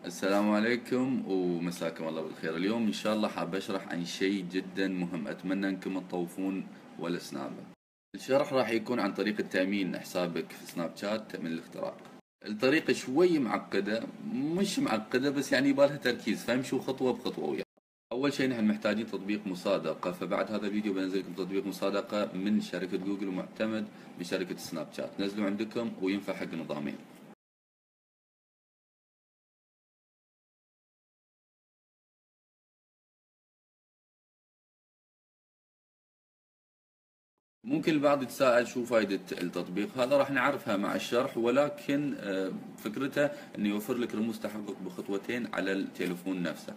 السلام عليكم ومساكم الله بالخير. اليوم ان شاء الله حاب اشرح عن شيء جدا مهم، اتمنى انكم تطوفون ولا سنابه. الشرح راح يكون عن طريقة تأمين حسابك في سناب شات من الاختراق. الطريقة شوي معقدة، مش معقدة بس يعني يبالها تركيز، فامشوا خطوة بخطوة ويا. اول شيء نحن محتاجين تطبيق مصادقة، فبعد هذا الفيديو بنزل لكم تطبيق مصادقة من شركة جوجل ومعتمد من شركة سناب شات، نزلوا عندكم وينفع حق نظامين. ممكن البعض يتساءل شو فائدة التطبيق هذا، راح نعرفها مع الشرح، ولكن فكرته انه يوفر لك رموز تحقق بخطوتين على التليفون نفسه.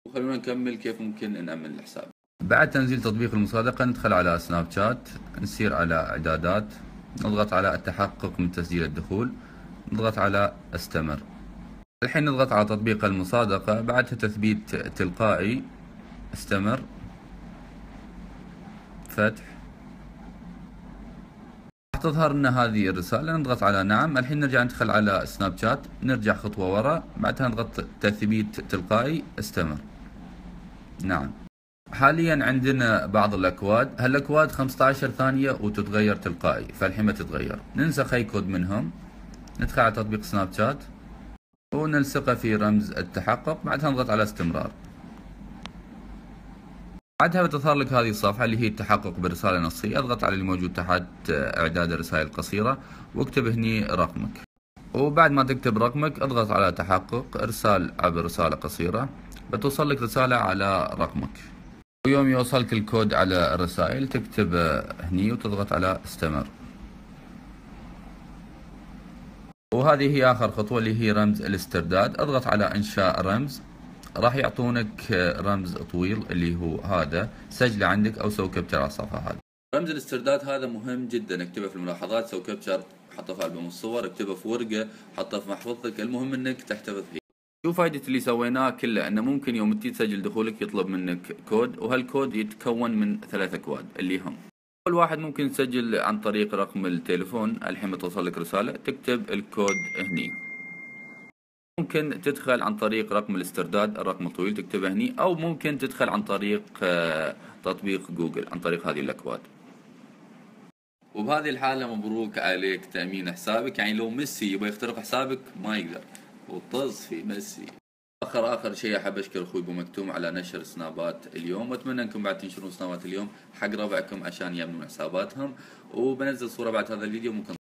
وخلونا نكمل كيف ممكن نأمن الحساب. بعد تنزيل تطبيق المصادقة ندخل على سناب شات، نسير على اعدادات، نضغط على التحقق من تسجيل الدخول، نضغط على استمر. الحين نضغط على تطبيق المصادقة، بعدها تثبيت تلقائي، استمر، فتح. راح تظهر لنا هذه الرسالة، نضغط على نعم. الحين نرجع ندخل على سناب شات، نرجع خطوة ورا، بعدها نضغط تثبيت تلقائي، استمر، نعم. حاليا عندنا بعض الأكواد، هالأكواد 15 ثانية وتتغير تلقائي، فالحين ما تتغير. ننسخ أي كود منهم، ندخل على تطبيق سناب شات ونلصقه في رمز التحقق، بعدها نضغط على استمرار. بعدها بتظهر لك هذه الصفحة اللي هي التحقق برسالة نصية، اضغط على اللي موجود تحت إعداد الرسائل القصيرة واكتب هني رقمك، وبعد ما تكتب رقمك اضغط على تحقق ارسال عبر رسالة قصيرة، بتوصل لك رسالة على رقمك. ويوم يوصلك الكود على الرسائل تكتب هني وتضغط على استمر. وهذه هي آخر خطوة اللي هي رمز الاسترداد، اضغط على إنشاء رمز، راح يعطونك رمز طويل اللي هو هذا، سجله عندك او سوي كابتشر على الصفحه هذه. رمز الاسترداد هذا مهم جدا، اكتبه في الملاحظات، سوي كابتشر، حطه في ألبوم الصور، اكتبه في ورقه، حطه في محفظتك، المهم انك تحتفظ فيه. شو فائدة اللي سويناه كله؟ انه ممكن يوم تجي تسجل دخولك يطلب منك كود، وهالكود يتكون من 3 اكواد اللي هم: اول واحد ممكن تسجل عن طريق رقم التليفون، الحين بتوصل لك رسالة تكتب الكود هني. ممكن تدخل عن طريق رقم الاسترداد، الرقم الطويل تكتبه هني، او ممكن تدخل عن طريق تطبيق جوجل عن طريق هذه الاكواد. وبهذه الحالة مبروك عليك تأمين حسابك، يعني لو ميسي يبغى يخترق حسابك ما يقدر، وطز في ميسي. اخر شيء احب اشكر اخوي ابو مكتوم على نشر سنابات اليوم، واتمنى انكم بعد تنشرون سنابات اليوم حق ربعكم عشان يامنون حساباتهم، وبنزل صورة بعد هذا الفيديو ممكن